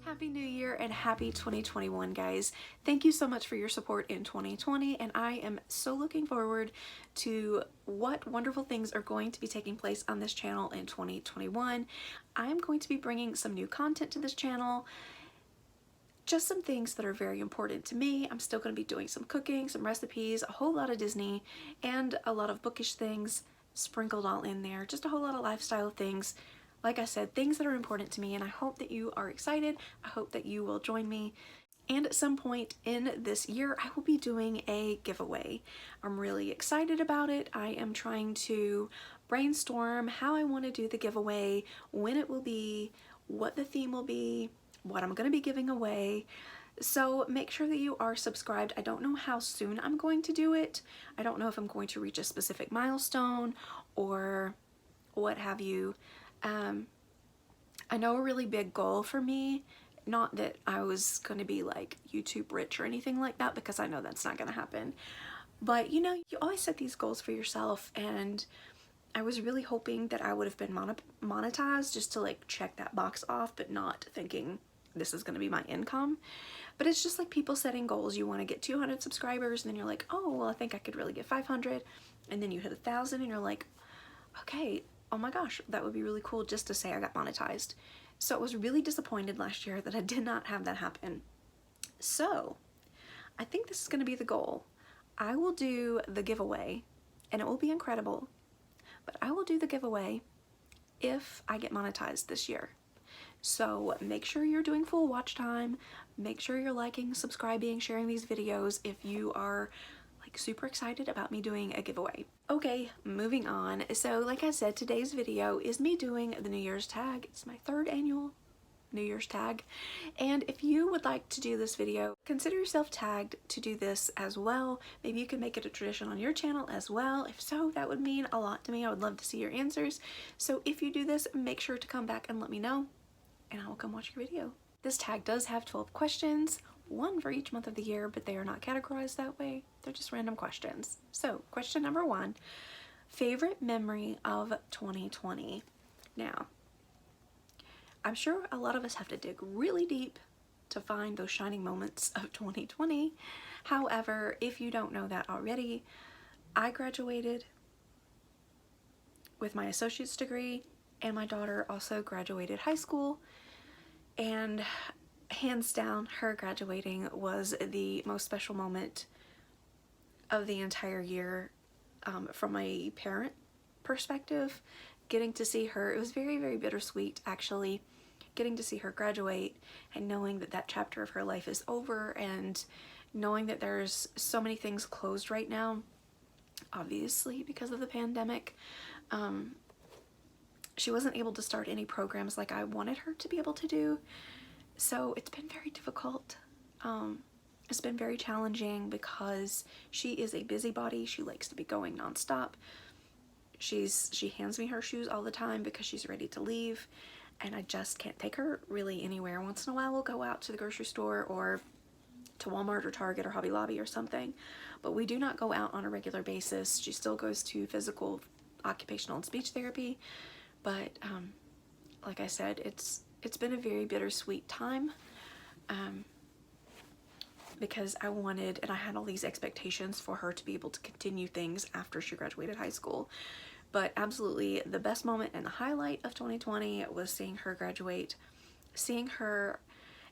Happy New Year and happy 2021, guys. Thank you so much for your support in 2020, and I am so looking forward to what wonderful things are going to be taking place on this channel in 2021. I am going to be bringing some new content to this channel, just some things that are very important to me. I'm still going to be doing some cooking, some recipes, a whole lot of Disney, and a lot of bookish things sprinkled all in there, just a whole lot of lifestyle things. Like I said, things that are important to me, and I hope that you are excited. I hope that you will join me. And at some point in this year, I will be doing a giveaway. I'm really excited about it. I am trying to brainstorm how I want to do the giveaway, when it will be, what the theme will be, what I'm going to be giving away. So make sure that you are subscribed. I don't know how soon I'm going to do it. I don't know if I'm going to reach a specific milestone or what have you. I know a really big goal for me, not that I was going to be like YouTube rich or anything like that, because I know that's not going to happen, but you know, you always set these goals for yourself, and I was really hoping that I would have been monetized just to like check that box off, but not thinking this is going to be my income. But it's just like people setting goals. You want to get 200 subscribers, and then you're like, oh well, I think I could really get 500, and then you hit 1,000 and you're like, okay, oh my gosh, that would be really cool just to say I got monetized. So I was really disappointed last year that I did not have that happen. So I think this is going to be the goal. I will do the giveaway, and it will be incredible, but I will do the giveaway if I get monetized this year. So make sure you're doing full watch time. Make sure you're liking, subscribing, sharing these videos if you are like super excited about me doing a giveaway. Okay, moving on. So like I said, today's video is me doing the New Year's tag. It's my 3rd annual New Year's tag. And if you would like to do this video, consider yourself tagged to do this as well. Maybe you can make it a tradition on your channel as well. If so, that would mean a lot to me. I would love to see your answers. So if you do this, make sure to come back and let me know, and I will come watch your video. This tag does have 12 questions, one for each month of the year, but they are not categorized that way. They're just random questions. So question number 1, favorite memory of 2020. Now, I'm sure a lot of us have to dig really deep to find those shining moments of 2020. However, if you don't know that already, I graduated with my associate's degree, and my daughter also graduated high school, and hands down, her graduating was the most special moment of the entire year. From a parent perspective, getting to see her, it was very, very bittersweet actually, getting to see her graduate and knowing that that chapter of her life is over, and knowing that there's so many things closed right now, obviously because of the pandemic. She wasn't able to start any programs like I wanted her to be able to do. So it's been very difficult. It's been very challenging because she is a busybody. She likes to be going nonstop. She hands me her shoes all the time because she's ready to leave, and I just can't take her really anywhere. Once in a while we'll go out to the grocery store or to Walmart or Target or Hobby Lobby or something, but we do not go out on a regular basis. She still goes to physical, occupational, and speech therapy, but like I said, it's been a very bittersweet time, because I wanted, and I had all these expectations for her to be able to continue things after she graduated high school. But absolutely the best moment and the highlight of 2020 was seeing her graduate, seeing her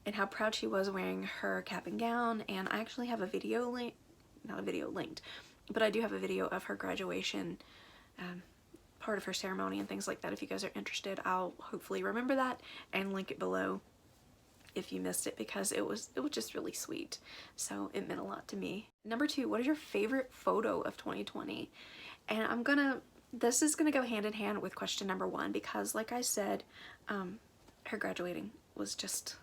and how proud she was wearing her cap and gown. And I actually have a video not a video linked, but I do have a video of her graduation, part of her ceremony and things like that. If you guys are interested, I'll hopefully remember that and link it below if you missed it, because it was just really sweet. So it meant a lot to me. Number 2, what is your favorite photo of 2020? And this is gonna go hand in hand with question number 1, because like I said, her graduating was just,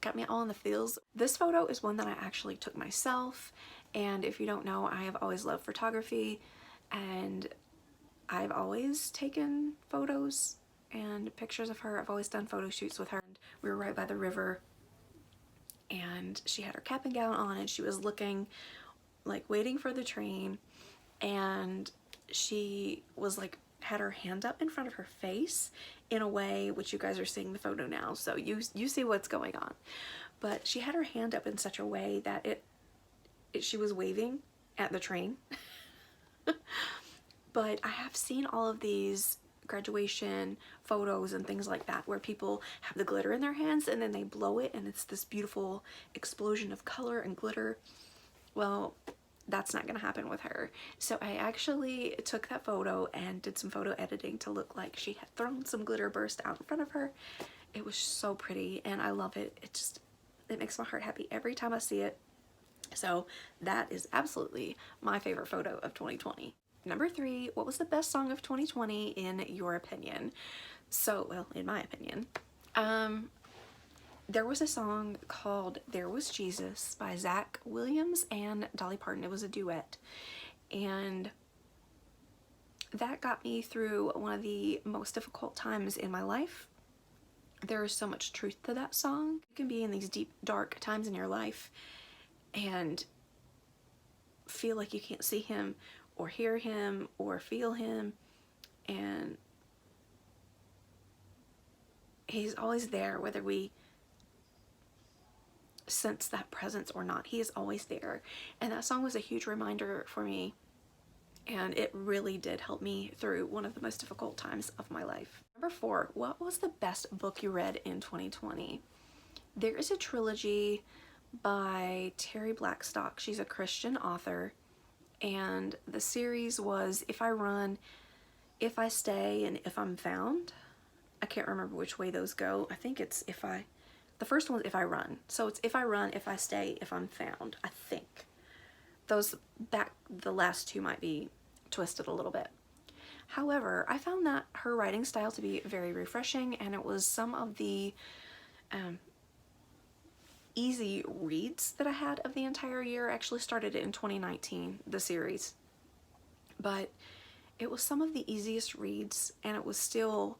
got me all in the feels. This photo is one that I actually took myself, and if you don't know, I have always loved photography, and I've always taken photos and pictures of her. I've always done photo shoots with her. We were right by the river, and she had her cap and gown on, and she was looking like waiting for the train, and she was like had her hand up in front of her face in a way, which you guys are seeing the photo now, so you see what's going on. But she had her hand up in such a way that she was waving at the train. But I have seen all of these graduation photos and things like that where people have the glitter in their hands and then they blow it and it's this beautiful explosion of color and glitter. Well, that's not gonna happen with her. So I actually took that photo and did some photo editing to look like she had thrown some glitter burst out in front of her. It was so pretty and I love it. It makes my heart happy every time I see it. So that is absolutely my favorite photo of 2020. Number 3, what was the best song of 2020 in your opinion? So, well, in my opinion, there was a song called There Was Jesus by Zach Williams and Dolly Parton. It was a duet. And that got me through one of the most difficult times in my life. There is so much truth to that song. You can be in these deep, dark times in your life and feel like you can't see him or hear him or feel him, and he's always there whether we sense that presence or not. He is always there, and that song was a huge reminder for me, and it really did help me through one of the most difficult times of my life. Number 4, what was the best book you read in 2020? There is a trilogy by Terry Blackstock. She's a Christian author, and the series was If I Run, If I Stay, and If I'm Found. I can't remember which way those go. I think it's the first one's If I Run. So it's If I Run, If I Stay, If I'm Found, I think. The last 2 might be twisted a little bit. However, I found that her writing style to be very refreshing, and it was some of the easy reads that I had of the entire year. I actually started it in 2019, the series, but it was some of the easiest reads, and it was still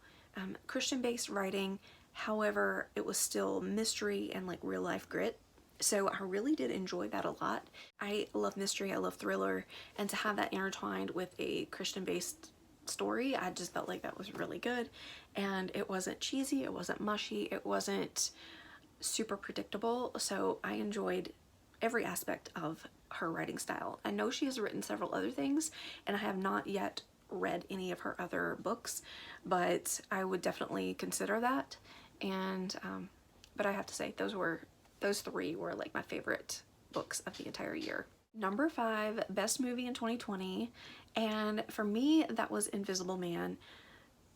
Christian-based writing. However, it was still mystery and like real life grit. So I really did enjoy that a lot. I love mystery, I love thriller, and to have that intertwined with a Christian-based story, I just felt like that was really good. And it wasn't cheesy, it wasn't mushy, it wasn't super predictable, so I enjoyed every aspect of her writing style. I know she has written several other things, and I have not yet read any of her other books, but I would definitely consider that. And but I have to say those 3 were like my favorite books of the entire year. Number 5, best movie in 2020, and for me that was Invisible Man.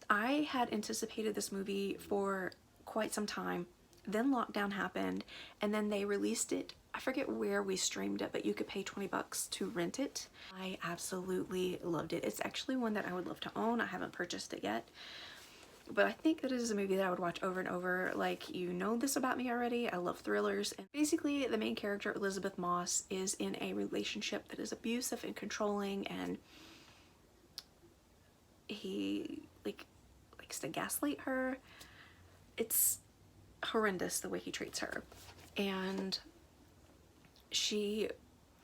I had anticipated this movie for quite some time. Then lockdown happened, and then they released it. I forget where we streamed it, but you could pay 20 bucks to rent it. I absolutely loved it. It's actually one that I would love to own. I haven't purchased it yet, but I think that it is a movie that I would watch over and over. Like, you know this about me already. I love thrillers, and basically the main character, Elizabeth Moss, is in a relationship that is abusive and controlling, and he likes to gaslight her. It's horrendous the way he treats her, and she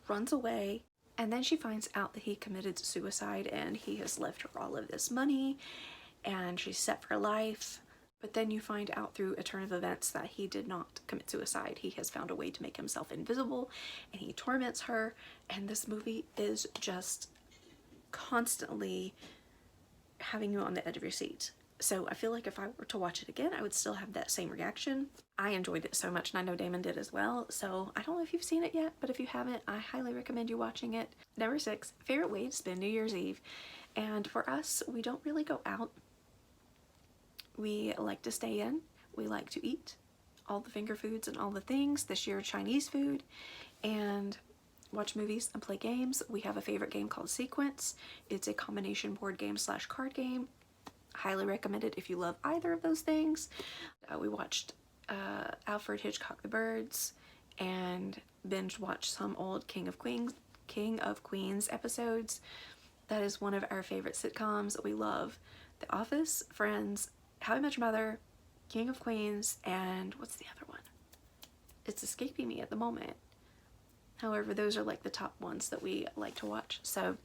runs away, and then she finds out that he committed suicide and he has left her all of this money and she's set for life. But then you find out through a turn of events that he did not commit suicide. He has found a way to make himself invisible, and he torments her, and this movie is just constantly having you on the edge of your seat. So I feel like if I were to watch it again, I would still have that same reaction. I enjoyed it so much, and I know Damon did as well. So I don't know if you've seen it yet, but if you haven't, I highly recommend you watching it. Number 6, favorite way to spend New Year's Eve. And for us, we don't really go out. We like to stay in. We like to eat all the finger foods and all the things. This year, Chinese food, and watch movies and play games. We have a favorite game called Sequence. It's a combination board game / card game. Highly recommend it if you love either of those things. We watched Alfred Hitchcock The Birds and binge watched some old King of Queens episodes. That is one of our favorite sitcoms. We love The Office, Friends, How I Met Your Mother, King of Queens, and what's the other one? It's escaping me at the moment. However, those are like the top ones that we like to watch. So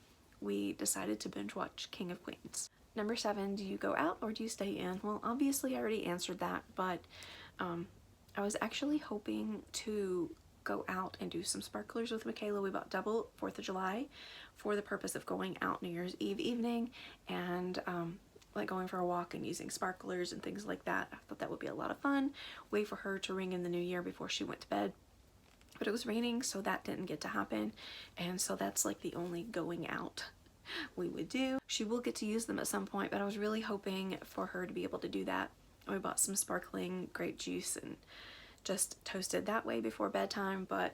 we decided to binge watch King of Queens. Number 7, do you go out or do you stay in? Well, obviously I already answered that, but I was actually hoping to go out and do some sparklers with Michaela. We bought double 4th of July for the purpose of going out New Year's Eve evening and like going for a walk and using sparklers and things like that. I thought that would be a lot of fun. Wait for her to ring in the new year before she went to bed. But it was raining, so that didn't get to happen. And so that's like the only going out we would do. She will get to use them at some point, but I was really hoping for her to be able to do that. We bought some sparkling grape juice and just toasted that way before bedtime, but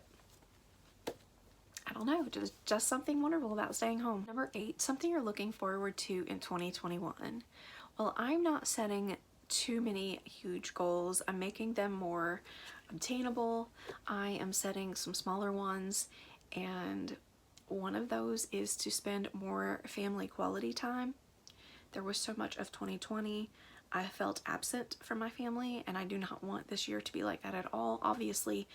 I don't know, just something wonderful about staying home. Number 8, something you're looking forward to in 2021. Well, I'm not setting too many huge goals. I'm making them more obtainable. I am setting some smaller ones, and one of those is to spend more family quality time. There was so much of 2020 I felt absent from my family, and I do not want this year to be like that at all. Obviously,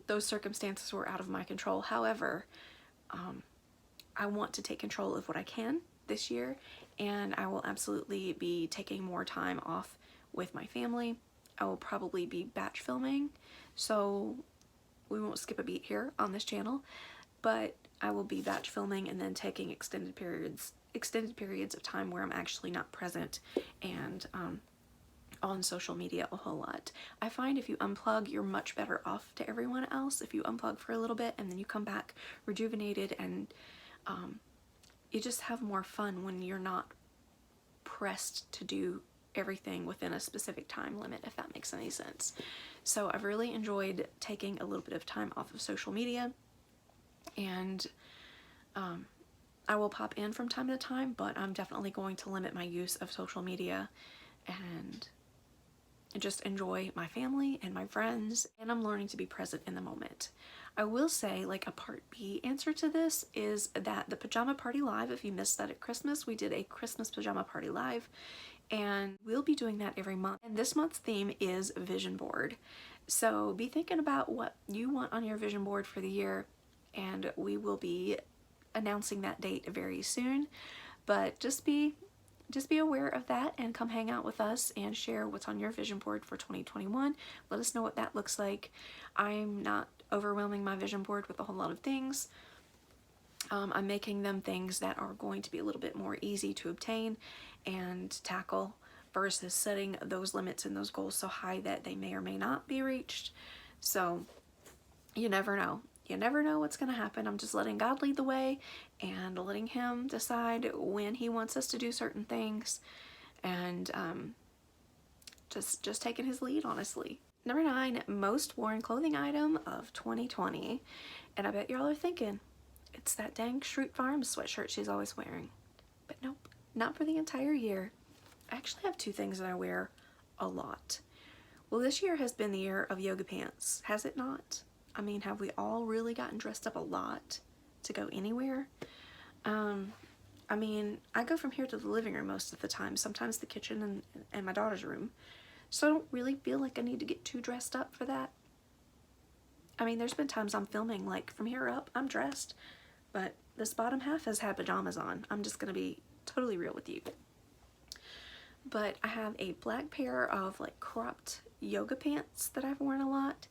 those circumstances were out of my control. However, I want to take control of what I can this year, and I will absolutely be taking more time off with my family. I will probably be batch filming, so we won't skip a beat here on this channel, but I will be batch filming and then taking extended periods of time where I'm actually not present and on social media a whole lot. I find if you unplug, you're much better off to everyone else. If you unplug for a little bit and then you come back rejuvenated, and you just have more fun when you're not pressed to do everything within a specific time limit, if that makes any sense. So I've really enjoyed taking a little bit of time off of social media, and I will pop in from time to time, but I'm definitely going to limit my use of social media and just enjoy my family and my friends, and I'm learning to be present in the moment. I will say, like, a part B answer to this is that the pajama party live, if you missed that at Christmas, we did a Christmas pajama party live, and we'll be doing that every month. And this month's theme is vision board. So be thinking about what you want on your vision board for the year, and we will be announcing that date very soon. But just be aware of that and come hang out with us and share what's on your vision board for 2021. Let us know what that looks like. I'm not overwhelming my vision board with a whole lot of things. I'm making them things that are going to be a little bit more easy to obtain and tackle versus setting those limits and those goals so high that they may or may not be reached. So you never know. You never know what's going to happen. I'm just letting God lead the way and letting Him decide when He wants us to do certain things, and just taking His lead, honestly. Number 9, most worn clothing item of 2020. And I bet y'all are thinking, it's that dang Schrute Farms sweatshirt she's always wearing. But nope, not for the entire year. I actually have 2 things that I wear a lot. Well, this year has been the year of yoga pants, has it not? I mean, have we all really gotten dressed up a lot to go anywhere? I mean, I go from here to the living room most of the time, sometimes the kitchen and my daughter's room. So I don't really feel like I need to get too dressed up for that. I mean, there's been times I'm filming, like, from here up, I'm dressed, but this bottom half has had pajamas on. I'm just gonna be totally real with you. But I have a black pair of, like, cropped yoga pants that I've worn a lot,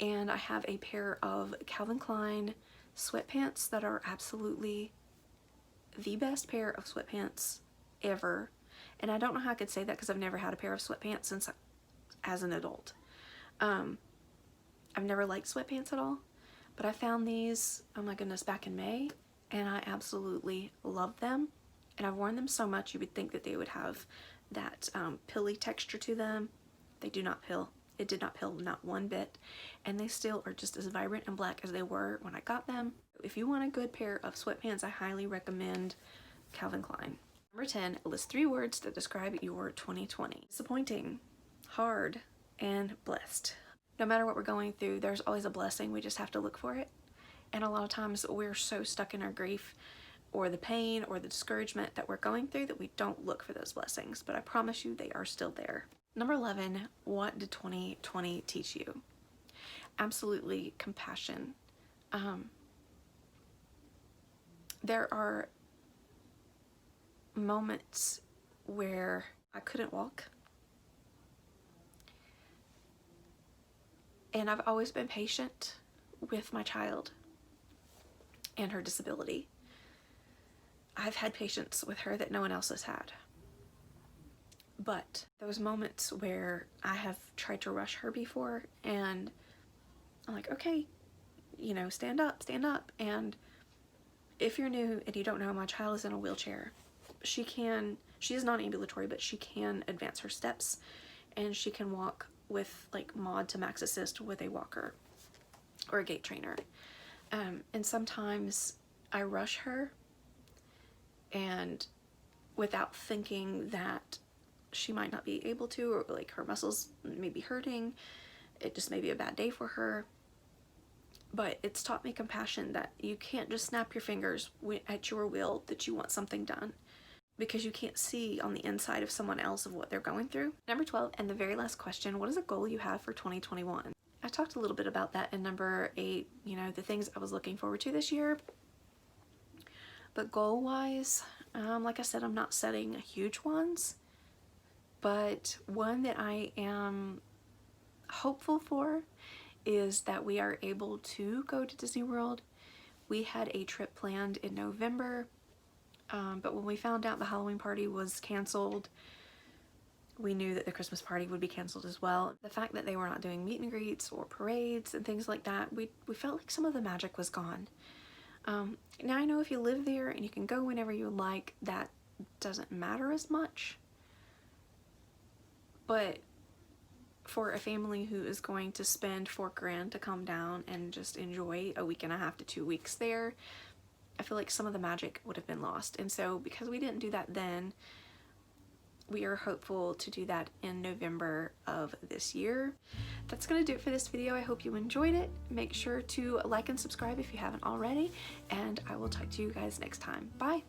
and I have a pair of Calvin Klein sweatpants that are absolutely the best pair of sweatpants ever. And I don't know how I could say that because I've never had a pair of sweatpants since as an adult. I've never liked sweatpants at all, but I found these, oh my goodness, back in May, and I absolutely love them. And I've worn them so much you would think that they would have that pilly texture to them. They do not pill. It did not pill, not one bit, and they still are just as vibrant and black as they were when I got them. If you want a good pair of sweatpants, I highly recommend Calvin Klein. Number 10, list 3 words that describe your 2020. Disappointing, hard, and blessed. No matter what we're going through, there's always a blessing. We just have to look for it. And a lot of times we're so stuck in our grief or the pain or the discouragement that we're going through that we don't look for those blessings. But I promise you, they are still there. Number 11, what did 2020 teach you? Absolutely compassion. There are moments where I couldn't walk. And I've always been patient with my child and her disability. I've had patience with her that no one else has had. But those moments where I have tried to rush her before, and I'm like, okay, you know, stand up. And if you're new and you don't know, my child is in a wheelchair. She is non-ambulatory, but she can advance her steps, and she can walk with like mod to max assist with a walker or a gait trainer. And sometimes I rush her, and without thinking that she might not be able to, or like her muscles may be hurting, it just may be a bad day for her. But it's taught me compassion, that you can't just snap your fingers at your will that you want something done, because you can't see on the inside of someone else of what they're going through. Number 12, and the very last question, what is a goal you have for 2021? I talked a little bit about that in number 8, you know, the things I was looking forward to this year. But goal-wise, like I said, I'm not setting huge ones, but one that I am hopeful for is that we are able to go to Disney World. We had a trip planned in November, but when we found out the Halloween party was canceled, we knew that the Christmas party would be canceled as well. The fact that they were not doing meet and greets or parades and things like that, we felt like some of the magic was gone. Now I know if you live there and you can go whenever you like, that doesn't matter as much. But for a family who is going to spend $4 grand to come down and just enjoy a week and a half to 2 weeks there, I feel like some of the magic would have been lost. And so because we didn't do that then, we are hopeful to do that in November of this year. That's gonna do it for this video. I hope you enjoyed it. Make sure to like and subscribe if you haven't already, and I will talk to you guys next time. Bye.